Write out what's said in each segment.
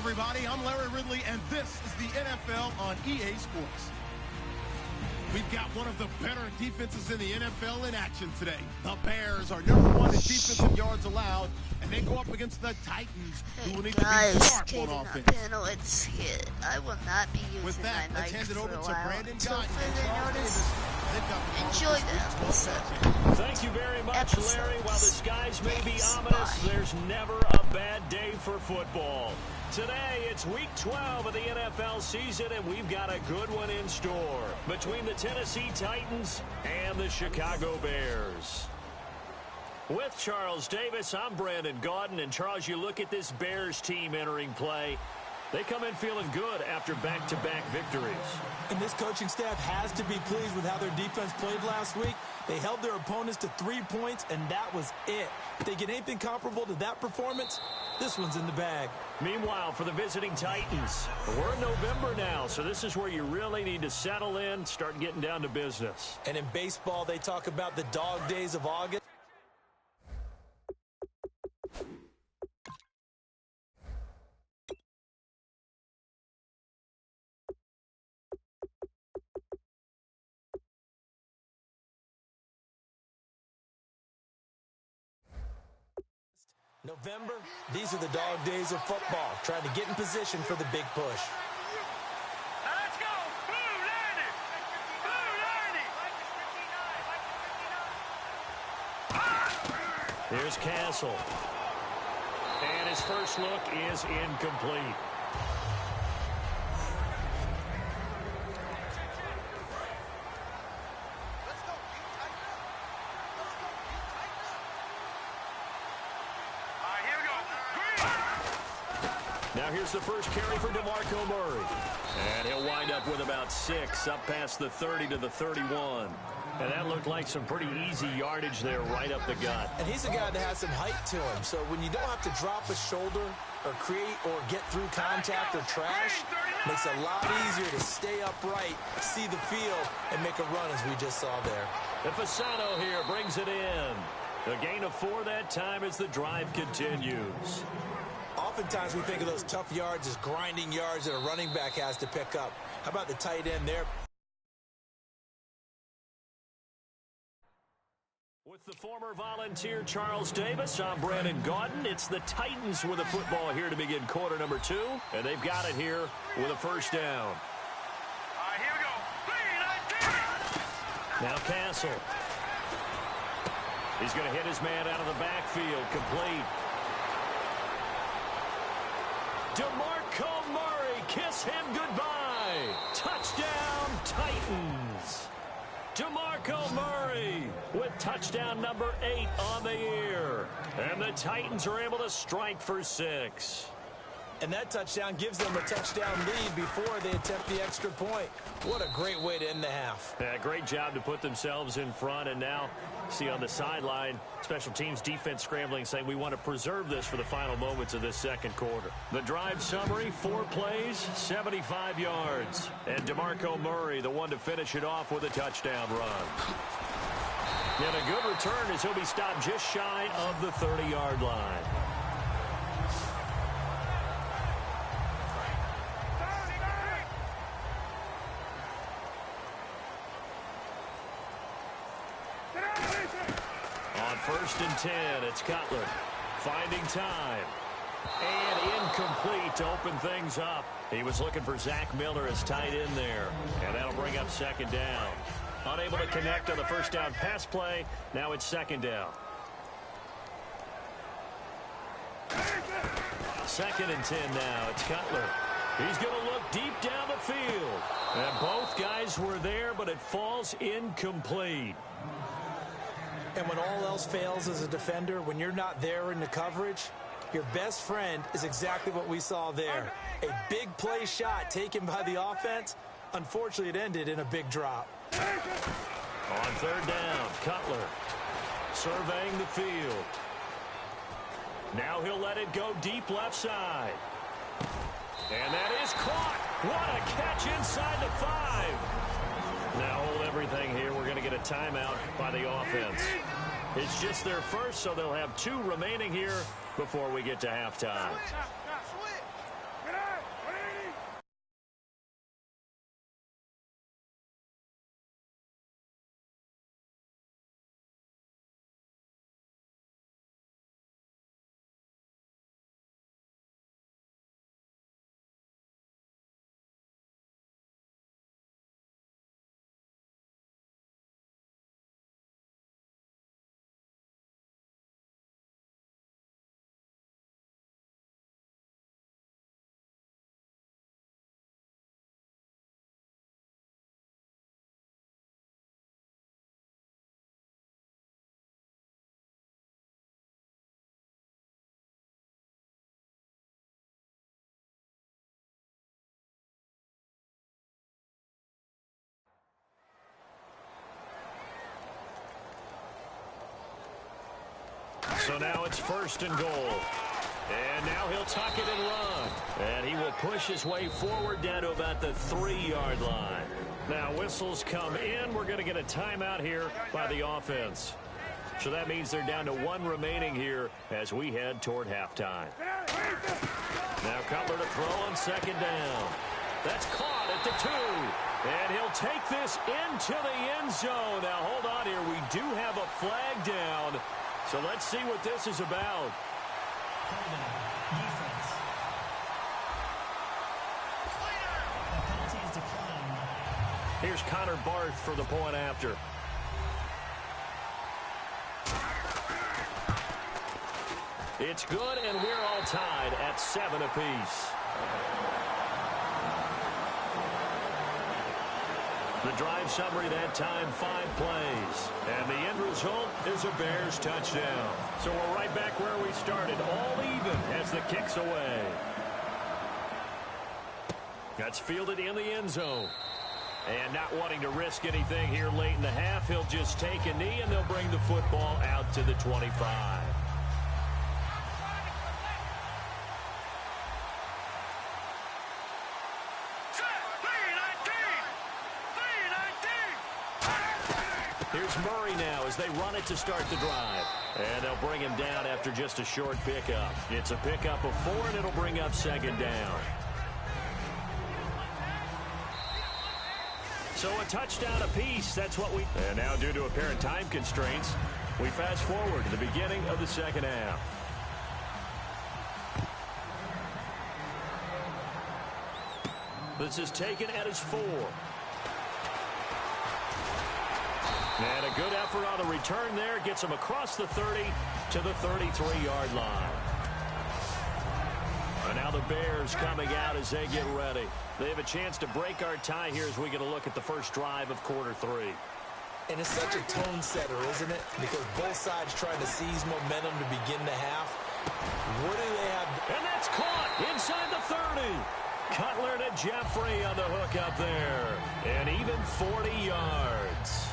everybody. I'm Larry Ridley, and this is the NFL on EA Sports. We've got one of the better defenses in the NFL in action today. The Bears are #1 in defensive yards allowed, and they go up against the Titans, who will need to be sharp on offense. I will not be using With that, let's hand it over to Brandon Gaudin and Charles Davis. Enjoy the episode. Thank you very much, Larry. While the skies may be ominous, there's never a bad day for football. Today, it's week 12 of the NFL season, and we've got a good one in store between the Tennessee Titans and the Chicago Bears. With Charles Davis, I'm Brandon Gaudin. And, Charles, you look at this Bears team entering play. They come in feeling good after back-to-back victories. And this coaching staff has to be pleased with how their defense played last week. They held their opponents to 3 points, and that was it. If they get anything comparable to that performance, this one's in the bag. Meanwhile, for the visiting Titans, we're in November now, so this is where you really need to settle in, start getting down to business. And in baseball, they talk about the dog days of August. November, these are the dog days of football, trying to get in position for the big push. Let's go! Blue Lightning! Blue Lightning! Here's Castle. And his first look is incomplete. Now here's the first carry for DeMarco Murray. And he'll wind up with about 6, up past the 30 to the 31. And that looked like some pretty easy yardage there right up the gut. And he's a guy that has some height to him, so when you don't have to drop a shoulder or create or get through contact or trash, makes it a lot easier to stay upright, see the field, and make a run as we just saw there. And Fasano here brings it in. A gain of 4 that time as the drive continues. Oftentimes we think of those tough yards as grinding yards that a running back has to pick up. How about the tight end there? With the former Volunteer Charles Davis, I'm Brandon Gaudin. It's the Titans with the football here to begin quarter number 2, and they've got it here with a first down. All right, here we go. Now Castle. He's going to hit his man out of the backfield, complete. DeMarco Murray, kiss him goodbye. Touchdown, Titans. DeMarco Murray with touchdown number 8 on the year. And the Titans are able to strike for 6. And that touchdown gives them a touchdown lead before they attempt the extra point. What a great way to end the half. Yeah, great job to put themselves in front. And now, see on the sideline, special teams defense scrambling, saying we want to preserve this for the final moments of this second quarter. The drive summary, 4 plays, 75 yards. And DeMarco Murray, the one to finish it off with a touchdown run. And a good return as he'll be stopped just shy of the 30-yard line. On 1st and 10, it's Cutler finding time. And incomplete to open things up. He was looking for Zach Miller as tight end there. And that'll bring up second down. Unable to connect on the first down pass play. Now it's second down. 2nd and 10 now. It's Cutler. He's going to look deep down the field. And both guys were there, but it falls incomplete. And when all else fails as a defender, when you're not there in the coverage, your best friend is exactly what we saw there. A big play shot taken by the offense. Unfortunately, it ended in a big drop. On 3rd down, Cutler surveying the field. Now he'll let it go deep left side. And that is caught. What a catch inside the 5. Now hold everything here. We're going to get a timeout by the offense. It's just their first, so they'll have 2 remaining here before we get to halftime. So now it's 1st and goal. And now he'll tuck it and run. And he will push his way forward down to about the 3-yard line. Now whistles come in. We're going to get a timeout here by the offense. So that means they're down to 1 remaining here as we head toward halftime. Now Cutler to throw on 2nd down. That's caught at the 2. And he'll take this into the end zone. Now hold on here. We do have a flag down. So let's see what this is about. Defense. The penalty is declined. Here's Connor Barth for the point after. It's good, and we're all tied at 7 apiece. The drive summary that time, 5 plays. And the end result is a Bears touchdown. So we're right back where we started, all even as the kick's away. That's fielded in the end zone. And not wanting to risk anything here late in the half, he'll just take a knee, and they'll bring the football out to the 25. Here's Murray now as they run it to start the drive. And they'll bring him down after just a short pickup. It's a pickup of 4, and it'll bring up 2nd down. So a touchdown apiece, that's what we... And now due to apparent time constraints, we fast forward to the beginning of the 2nd half. This is taken at his 4. And a good effort on the return there. Gets him across the 30 to the 33-yard line. And now the Bears coming out as they get ready. They have a chance to break our tie here as we get a look at the first drive of quarter 3. And it's such a tone setter, isn't it? Because both sides trying to seize momentum to begin the half. What do they have? And that's caught inside the 30. Cutler to Jeffrey on the hook up there. And even 40 yards.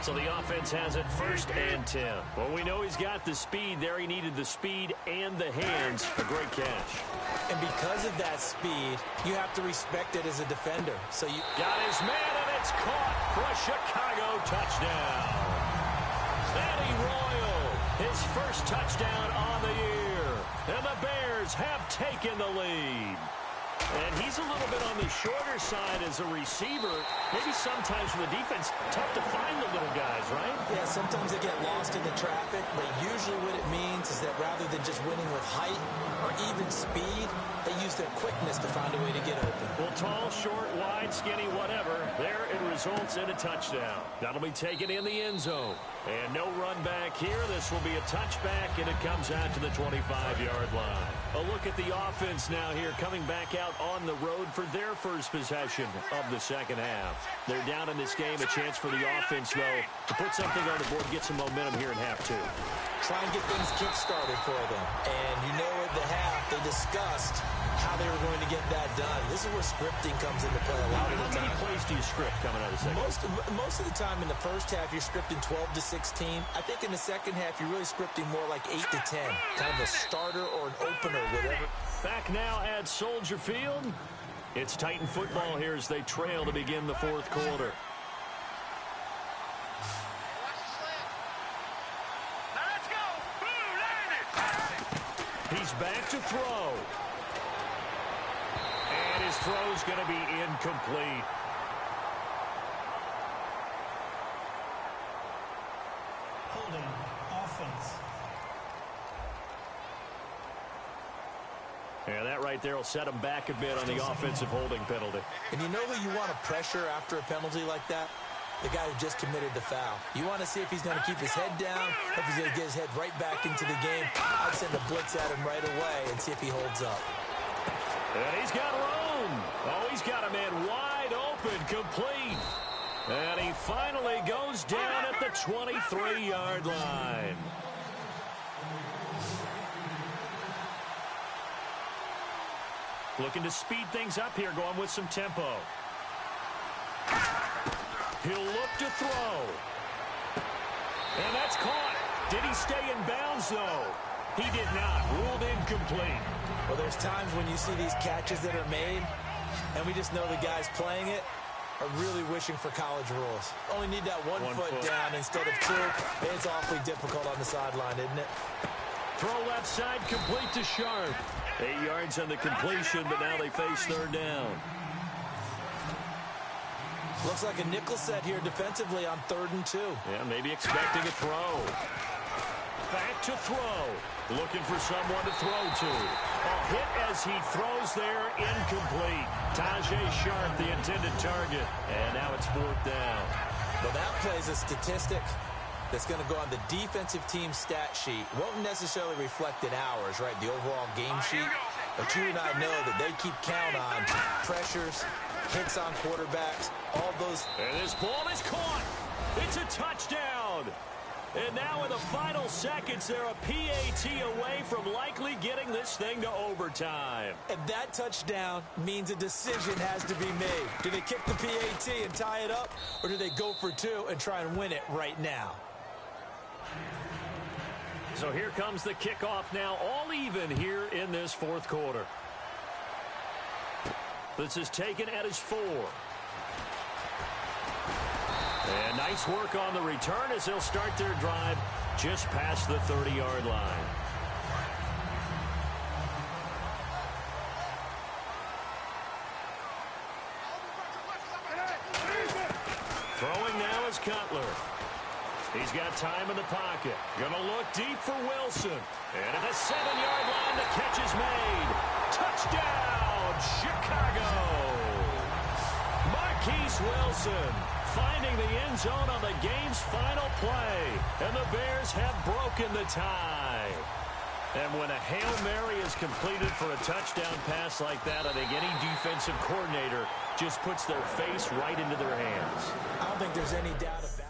So the offense has it 1st and 10. Well, we know he's got the speed there. He needed the speed and the hands. A great catch. And because of that speed, you have to respect it as a defender. So you got his man, and it's caught for a Chicago touchdown. Eddie Royal, his first touchdown on the year. And the Bears have taken the lead. And he's a little bit on the shorter side as a receiver. Maybe sometimes for the defense, tough to find the little guys, right? Yeah, sometimes they get lost in the traffic, but usually what it means is that rather than just winning with height or even speed, they use their quickness to find a way to get open. Well, tall, short, wide, skinny, whatever, there it results in a touchdown. That'll be taken in the end zone. And no run back here. This will be a touchback, and it comes out to the 25-yard line. A look at the offense now here, coming back out on the road for their first possession of the 2nd half. They're down in this game. A chance for the offense, though, to put something on the board, get some momentum here in half 2. Try and get things kick-started for them. And you know at the half, they discussed how they were going to get that done. This is where scripting comes into play a lot of the time. How many plays do you script coming out of the second? Most of the time in the first half, you're scripting 12 to 16. I think in the second half, you're really scripting more like 8 to 10. Kind of a starter or an opener, whatever. Back now at Soldier Field. It's Titan football here as they trail to begin the 4th quarter. He's back to throw. And his throw's going to be incomplete. Holding offense. Yeah, that right there will set him back a bit on the offensive holding penalty. And you know who you want to pressure after a penalty like that? The guy who just committed the foul. You want to see if he's going to keep his head down, if he's going to get his head right back into the game. I'd send a blitz at him right away and see if he holds up. And he's got room. Oh, he's got a man wide open, complete. And he finally goes down at the 23-yard line. Looking to speed things up here, going with some tempo. He'll look to throw. And that's caught. Did he stay in bounds, though? He did not. Ruled incomplete. Well, there's times when you see these catches that are made, and we just know the guys playing it are really wishing for college rules. Only need that one foot down instead of two. It's awfully difficult on the sideline, isn't it? Throw left side, complete to Sharp. 8 yards on the completion, but now they face third down. Looks like a nickel set here defensively on 3rd and 2. Yeah, maybe expecting a throw. Back to throw. Looking for someone to throw to. A hit as he throws there, incomplete. Tajae Sharp, the intended target. And now it's 4th down. Well, that plays a statistic that's going to go on the defensive team stat sheet. Won't necessarily reflect in ours, right, the overall game sheet. But you and I know that they keep count on pressures, hits on quarterbacks, all those. And this ball is caught. It's a touchdown. And now in the final seconds, they're a PAT away from likely getting this thing to overtime. And that touchdown means a decision has to be made. Do they kick the PAT and tie it up, or do they go for 2 and try and win it right now? So here comes the kickoff now, all even here in this 4th quarter. This is taken at his 4. And nice work on the return as they'll start their drive just past the 30-yard line. Throwing now is Cutler. He's got time in the pocket. Gonna look deep for Wilson. And at the 7-yard line, the catch is made. Touchdown, Chicago! Marquise Wilson finding the end zone on the game's final play. And the Bears have broken the tie. And when a Hail Mary is completed for a touchdown pass like that, I think any defensive coordinator just puts their face right into their hands. I don't think there's any doubt about it.